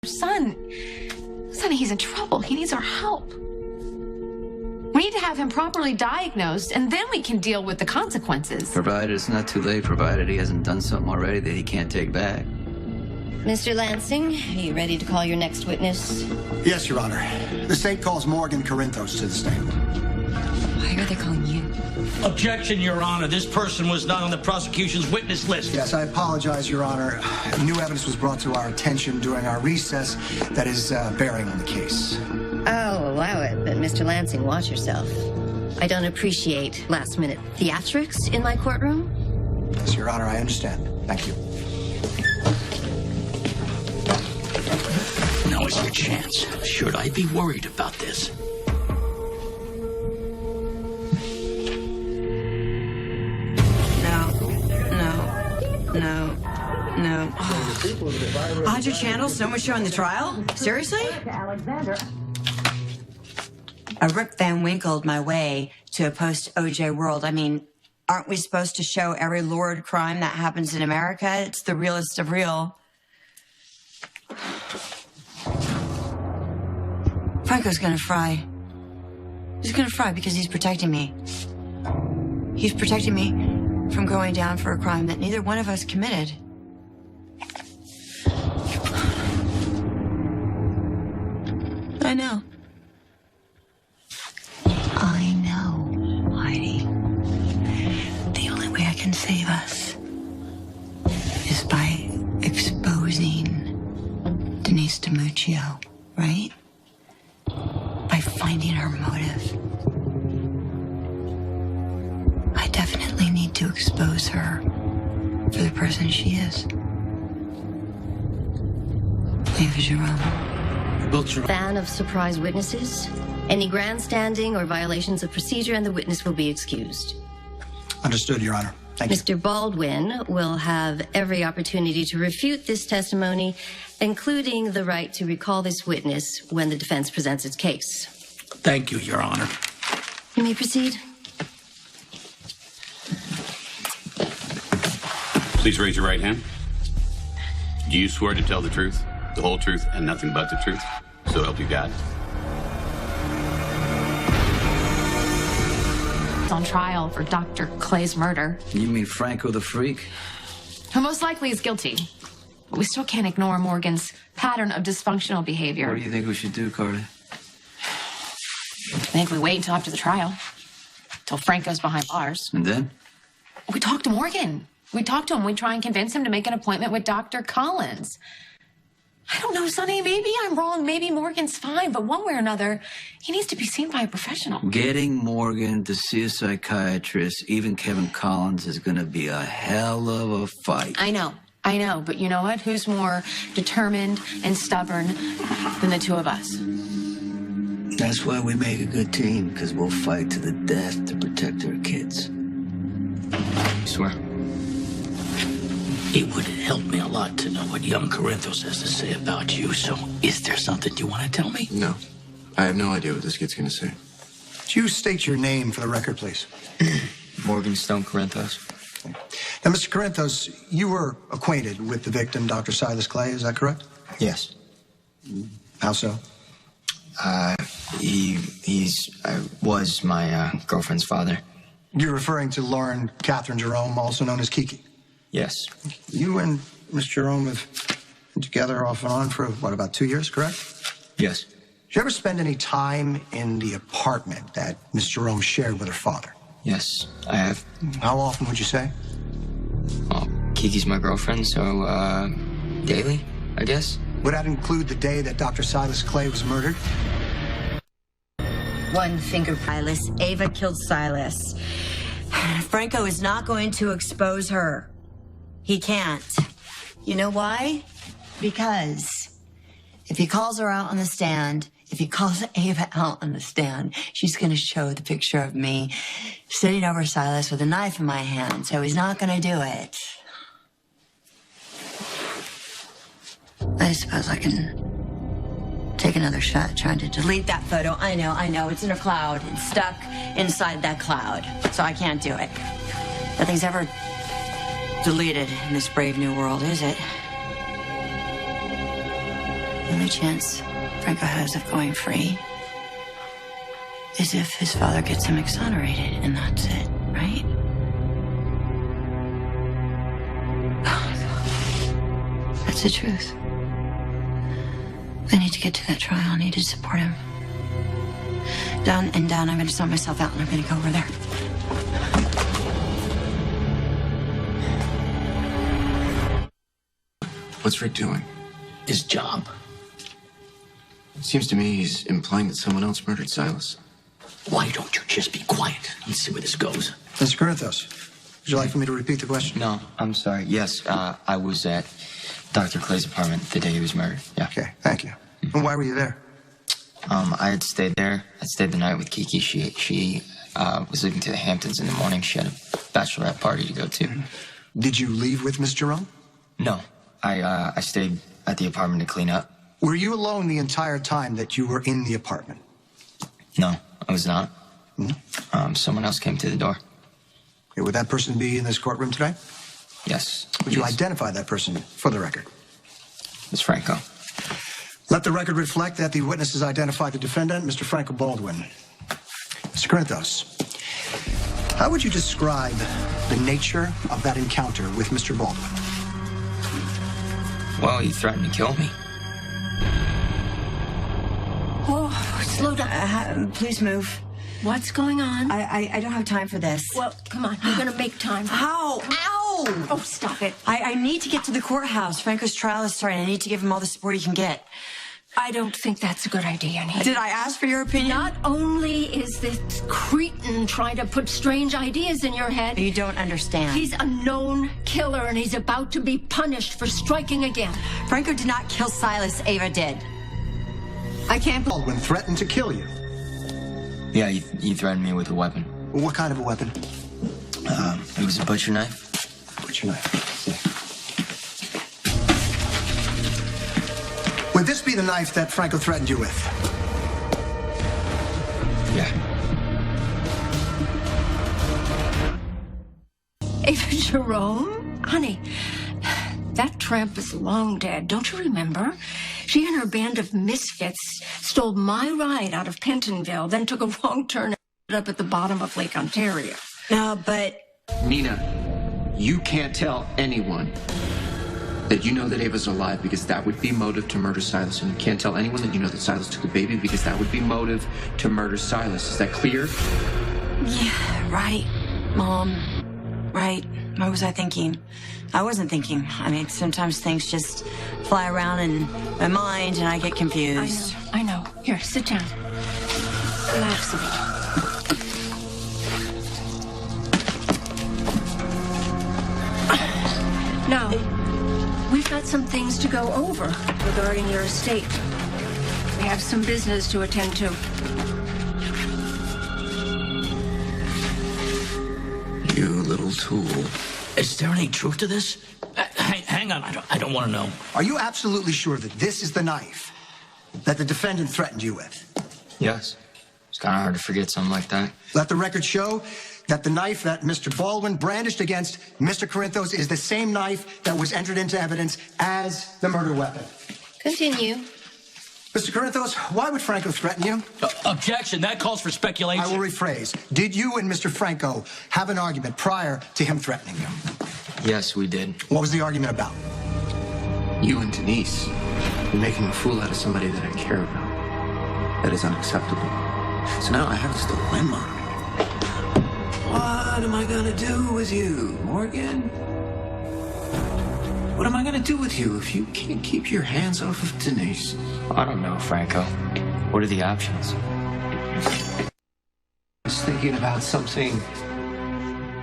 son. Sonny, he's in trouble. He needs our help. We need to have him properly diagnosed, and then we can deal with the consequences. Provided it's not too late, provided he hasn't done something already that he can't take back. Mr. Lansing, are you ready to call your next witness? Yes, Your Honor. The state calls Morgan Corinthos to the stand. Why are they calling you? Objection, Your Honor. This person was not on the prosecution's witness list. Yes, I apologize, Your Honor. New evidence was brought to our attention during our recess that is bearing on the case. I'll allow it, but Mr. Lansing, watch yourself. I don't appreciate last-minute theatrics in my courtroom. Yes, Your Honor, I understand. Thank you. Now is your chance. Should I be worried about this? No. Oh. 100 channels, so much showing the trial? Seriously? I Rip Van Winkled my way to a post-OJ world. I mean, aren't we supposed to show every lurid crime that happens in America? It's the realest of real. Franco's gonna fry. He's gonna fry because he's protecting me. He's protecting me from going down for a crime that neither one of us committed. I know. I know, Heidi. The only way I can save us is by exposing Denise DiMuccio, right? By finding her motive. I definitely need to expose her for the person she is. Eva Jerome. Ban of surprise witnesses. Any grandstanding or violations of procedure, and the witness will be excused. Understood, Your Honor. Thank you. Mr. Baldwin will have every opportunity to refute this testimony, including the right to recall this witness when the defense presents its case. Thank you, Your Honor. You may proceed. Please raise your right hand. Do you swear to tell the truth, the whole truth, and nothing but the truth? So help you God. On trial for Dr. Clay's murder. You mean Franco the freak? Who most likely is guilty. But we still can't ignore Morgan's pattern of dysfunctional behavior. What do you think we should do, Carly? I think we wait until after the trial. Till Franco's behind bars. And then? We talk to Morgan. We talk to him. We try and convince him to make an appointment with Dr. Collins. I don't know, Sonny. Maybe I'm wrong. Maybe Morgan's fine. But one way or another, he needs to be seen by a professional. Getting Morgan to see a psychiatrist, even Kevin Collins, is going to be a hell of a fight. I know. But you know what? Who's more determined and stubborn than the two of us? That's why we make a good team, because we'll fight to the death to protect our kids. You swear? It would help me a lot to know what young Corinthos has to say about you. So, is there something you want to tell me? No. I have no idea what this kid's going to say. Could you state your name for the record, please? Morgan Stone Corinthos. Now, Mr. Corinthos, you were acquainted with the victim, Dr. Silas Clay, is that correct? Yes. How so? He was my girlfriend's father. You're referring to Lauren Catherine Jerome, also known as Kiki? Yes. You and Miss Jerome have been together off and on for, what, about 2 years, correct? Yes. Did you ever spend any time in the apartment that Miss Jerome shared with her father? Yes, I have. How often would you say? Well, Kiki's my girlfriend, so, daily, I guess. Would that include the day that Dr. Silas Clay was murdered? One finger, Silas. Ava killed Silas. Franco is not going to expose her. He can't. You know why? Because if he calls her out on the stand, if he calls Ava out on the stand, she's going to show the picture of me sitting over Silas with a knife in my hand. So he's not going to do it. I suppose I can take another shot trying to delete that photo. I know. It's in a cloud. It's stuck inside that cloud. So I can't do it. Nothing's ever deleted in this brave new world, is it? only chance Franco has of going free is if his father gets him exonerated, and that's it, right? That's the truth. I need to get to that trial. I need to support him. Down, I'm going to sort myself out, and I'm going to go over there. What's Rick doing? His job. Seems to me he's implying that someone else murdered Silas. Why don't you just be quiet and see where this goes? Mr. Corinthos, would you like for me to repeat the question? No, I'm sorry. Yes, I was at Dr. Clay's apartment the day he was murdered. Yeah. Okay, thank you. And why were you there? I had stayed there. I stayed the night with Kiki. She was leaving to the Hamptons in the morning. She had a bachelorette party to go to. Did you leave with Miss Jerome? No, I stayed at the apartment to clean up. Were you alone the entire time that you were in the apartment? No, I was not. Someone else came to the door. Okay, would that person be in this courtroom today? Yes. Would you identify that person for the record? It's Franco. Let the record reflect that the witnesses identified the defendant, Mr. Franco Baldwin. Mr. Corinthos, how would you describe the nature of that encounter with Mr. Baldwin? Well, he threatened to kill me. Oh, slow down. Please move. What's going on? I don't have time for this. Well, come on. You're going to make time. How? Ow! Oh, stop it. I need to get to the courthouse. Franco's trial is starting. I need to give him all the support he can get. I don't think that's a good idea, Annie. Did I ask for your opinion? Not only is this cretin trying to put strange ideas in your head, You don't understand. he's a known killer and he's about to be punished for striking again. Franco did not kill Silas. Ava did. I can't believe... Baldwin threatened to kill you. Yeah, he threatened me with a weapon. What kind of a weapon? It was a butcher knife. Butcher knife. Would this be the knife that Franco threatened you with? Yeah. Ava Jerome? Honey, that tramp is long dead. Don't you remember? She and her band of misfits stole my ride out of Pentonville, then took a wrong turn and ended up at the bottom of Lake Ontario. No, but... Nina, you can't tell anyone that you know that Ava's alive because that would be motive to murder Silas. And you can't tell anyone that you know that Silas took the baby because that would be motive to murder Silas. Is that clear? Yeah, right, Mom. Right. What was I thinking? I wasn't thinking. I mean, sometimes things just fly around in my mind and I get confused. I know. Here, sit down. Relax a bit. Now, we've got some things to go over regarding your estate. We have some business to attend to. You little tool. Is there any truth to this? Hang on, I don't want to know. Are you absolutely sure that this is the knife that the defendant threatened you with? Yes. It's kind of hard to forget something like that. Let the record show that the knife that Mr. Baldwin brandished against Mr. Corinthos is the same knife that was entered into evidence as the murder weapon. Continue. Mr. Corinthos, why would Franco threaten you? Objection, that calls for speculation. I will rephrase. Did you and Mr. Franco have an argument prior to him threatening you? Yes, we did. What was the argument about? You and Denise, you're making a fool out of somebody that I care about. That is unacceptable. So now I have this dilemma. What am I gonna do with you, Morgan? What am I gonna do with you if you can't keep your hands off of Denise? I don't know, Franco. What are the options? I was thinking about something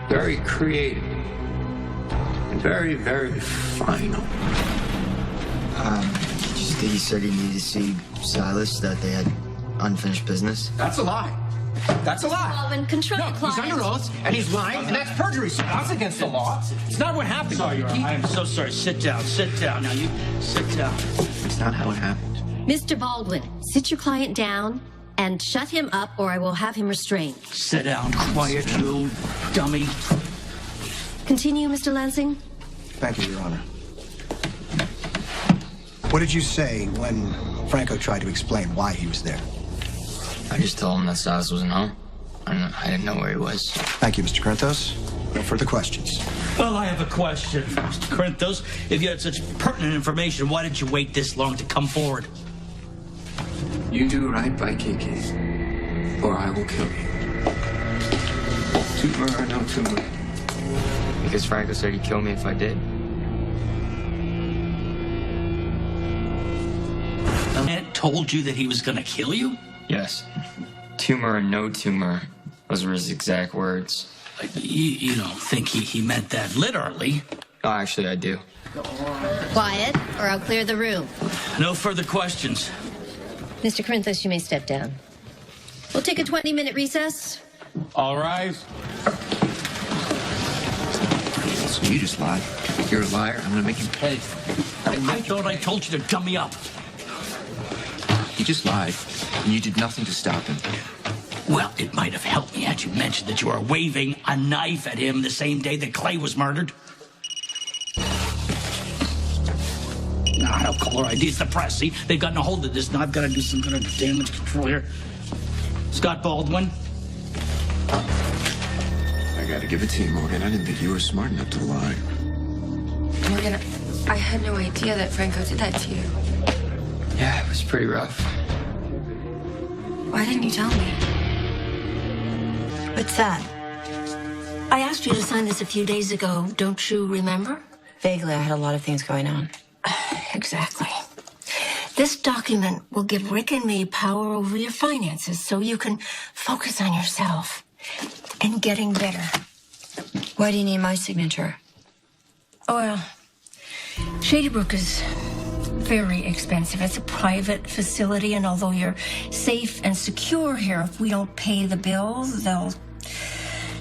very creative and very, very final. He said he needed to see Silas, that they had unfinished business. That's a lie. That's a lie. Baldwin, control your He's client. under oath, and he's lying, and that's perjury, sir. That's against the law. It's not what happened. Sorry, Your Honor. I am so sorry. Sit down. Sit down. Now, you sit down. It's not how it happened. Mr. Baldwin, sit your client down and shut him up or I will have him restrained. Sit down. Quiet, you dummy. Continue, Mr. Lansing. Thank you, Your Honor. What did you say when Franco tried to explain why he was there? I just told him that Silas wasn't home. I didn't know where he was. Thank you, Mr. Corinthos. No further questions. Well, I have a question, Mr. Corinthos. If you had such pertinent information, why did you wait this long to come forward? You do right by Kiki, or I will kill you. Tumor or no tumor? Because Franco said he'd kill me if I did. The man told you that he was going to kill you? Yes. Tumor or no tumor. Those were his exact words. You don't think he meant that literally? Oh, actually, I do. Quiet, or I'll clear the room. No further questions. Mr. Corinthos, you may step down. We'll take a 20-minute recess. All rise. So you just lied. You're a liar. I'm gonna make you pay. I thought I told you to gum me up. He just lied, and you did nothing to stop him. Well, it might have helped me had you mentioned that you were waving a knife at him the same day that Clay was murdered. No, I don't call her ID. It's the press. See, they've gotten a hold of this. Now I've got to do some kind of damage control here. Scott Baldwin. I gotta give it to you, Morgan. I didn't think you were smart enough to lie. Morgan, I had no idea that Franco did that to you. Yeah, it was pretty rough. Why didn't you tell me? What's that? I asked you to sign this a few days ago. Don't you remember? Vaguely, I had a lot of things going on. Exactly. This document will give Rick and me power over your finances so you can focus on yourself and getting better. Why do you need my signature? Well, Shady Brook is very expensive. It's a private facility, and although you're safe and secure here, if we don't pay the bills, they'll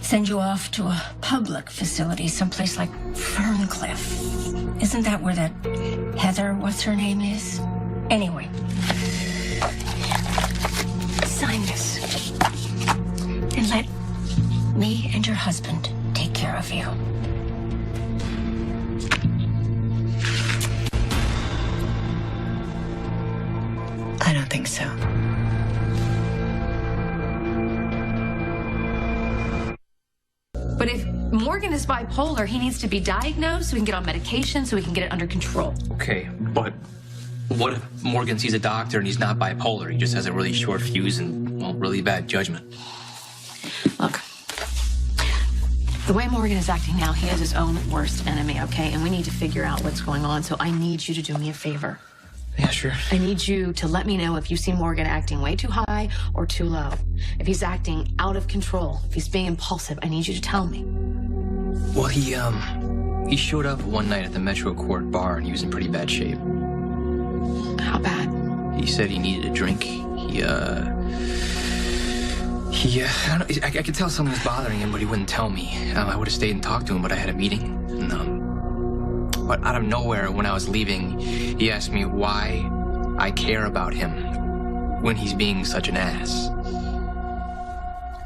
send you off to a public facility, someplace like Ferncliff. Isn't that where that Heather, what's her name, is? Anyway, sign this and let me and your husband take care of you. I don't think so. But if Morgan is bipolar, he needs to be diagnosed so we can get on medication so we can get it under control. Okay, but what if Morgan sees a doctor and he's not bipolar? He just has a really short fuse and, well, really bad judgment. Look, the way Morgan is acting now, he is his own worst enemy, okay? And we need to figure out what's going on, so I need you to do me a favor. Yeah, sure. I need you to let me know if you see Morgan acting way too high or too low. If he's acting out of control, if he's being impulsive, I need you to tell me. Well, he showed up one night at the Metro Court bar and he was in pretty bad shape. How bad? He said he needed a drink. I don't know, I could tell something was bothering him, but he wouldn't tell me. I would have stayed and talked to him, but I had a meeting. And, but out of nowhere, when I was leaving, he asked me why I care about him when he's being such an ass.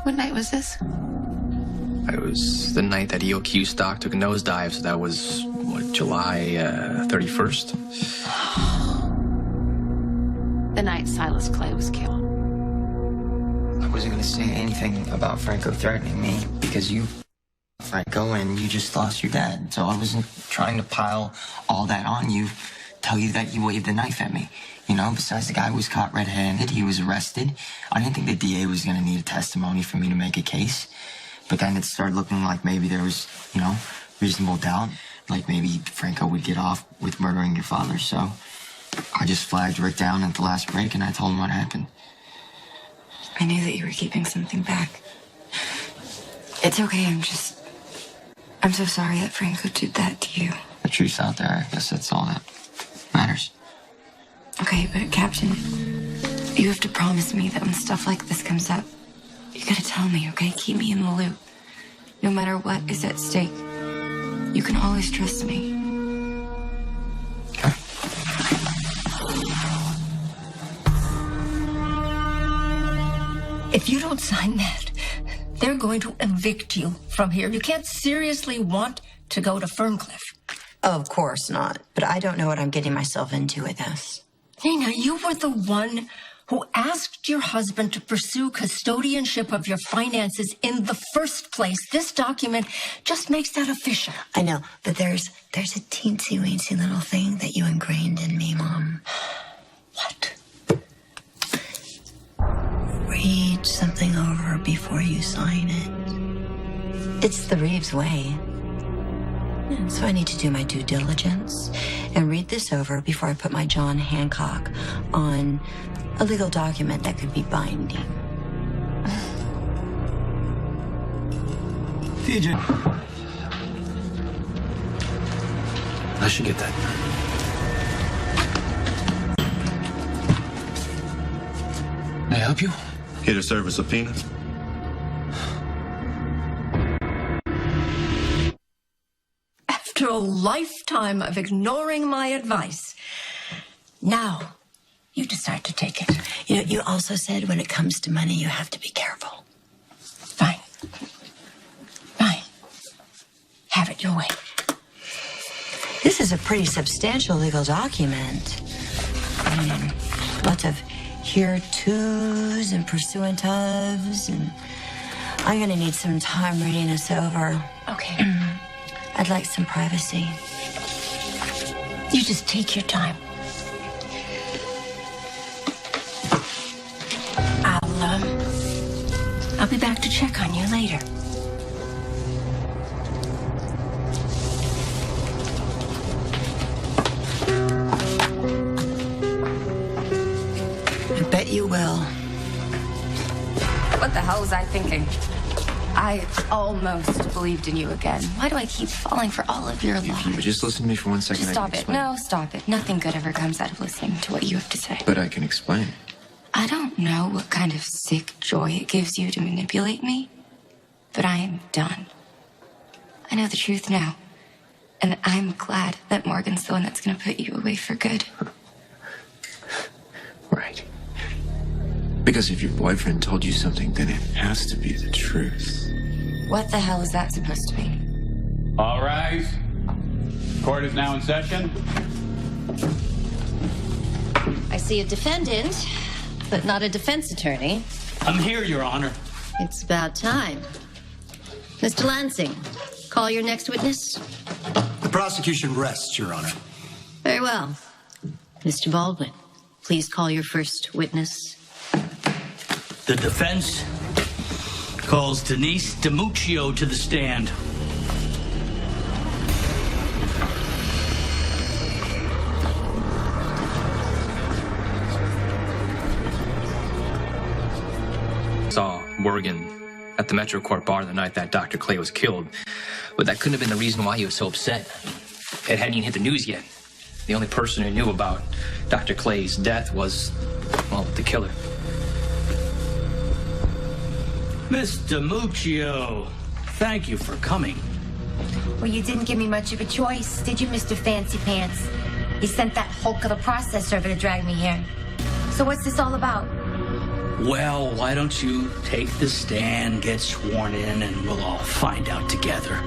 What night was this? It was the night that EOQ stock took a nosedive, so that was, what, July 31st? The night Silas Clay was killed. I wasn't going to say anything about Franco threatening me because you, Franco, and you just lost your dad. So I wasn't trying to pile all that on you, tell you that you waved the knife at me. You know, besides the guy was caught red-handed, he was arrested. I didn't think the DA was going to need a testimony for me to make a case. But then it started looking like maybe there was, you know, reasonable doubt. Like maybe Franco would get off with murdering your father. So I just flagged Rick down at the last break and I told him what happened. I knew that you were keeping something back. It's okay, I'm so sorry that Franco did that to you. The truth's out there. I guess that's all that matters. Okay, but Captain, you have to promise me that when stuff like this comes up, you gotta tell me, okay? Keep me in the loop. No matter what is at stake, you can always trust me. Okay. If you don't sign that, they're going to evict you from here. You can't seriously want to go to Ferncliff. Oh, of course not. But I don't know what I'm getting myself into with this. Nina, you were the one who asked your husband to pursue custodianship of your finances in the first place. This document just makes that official. I know, but there's a teensy-weensy little thing that you ingrained in me, Mom. What? Read something over before you sign it. It's the Reeves way. And so I need to do my due diligence and read this over before I put my John Hancock on a legal document that could be binding. TJ. I should get that. May I help you? Here to serve a subpoena. After a lifetime of ignoring my advice, now you decide to take it. You know, you also said when it comes to money, you have to be careful. Fine. Fine. Have it your way. This is a pretty substantial legal document. Lots of here to's and pursuant ofs, and I'm gonna need some time reading this over. Okay. I'd like some privacy. You just take your time. I'll be back to check on you later. I bet you will. What the hell was I thinking? I almost believed in you again. Why do I keep falling for all of your lies? But just listen to me for 1 second. Stop it. No, stop it. Nothing good ever comes out of listening to what you have to say. But I can explain. I don't know what kind of sick joy it gives you to manipulate me, but I am done. I know the truth now, and I'm glad that Morgan's the one that's going to put you away for good. Right. Because if your boyfriend told you something, then it has to be the truth. What the hell is that supposed to mean? All rise. Court is now in session. I see a defendant, but not a defense attorney. I'm here, Your Honor. It's about time. Mr. Lansing, call your next witness. The prosecution rests, Your Honor. Very well. Mr. Baldwin, please call your first witness. The defense calls Denise DiMuccio to the stand. Saw Morgan at the Metro Court bar the night that Dr. Clay was killed, but that couldn't have been the reason why he was so upset. It hadn't even hit the news yet. The only person who knew about Dr. Clay's death was, well, the killer. Miss DiMuccio, thank you for coming. Well, you didn't give me much of a choice, did you, Mr. Fancy Pants? You sent that hulk of a process server to drag me here. So what's this all about? Well, why don't you take the stand, get sworn in, and we'll all find out together.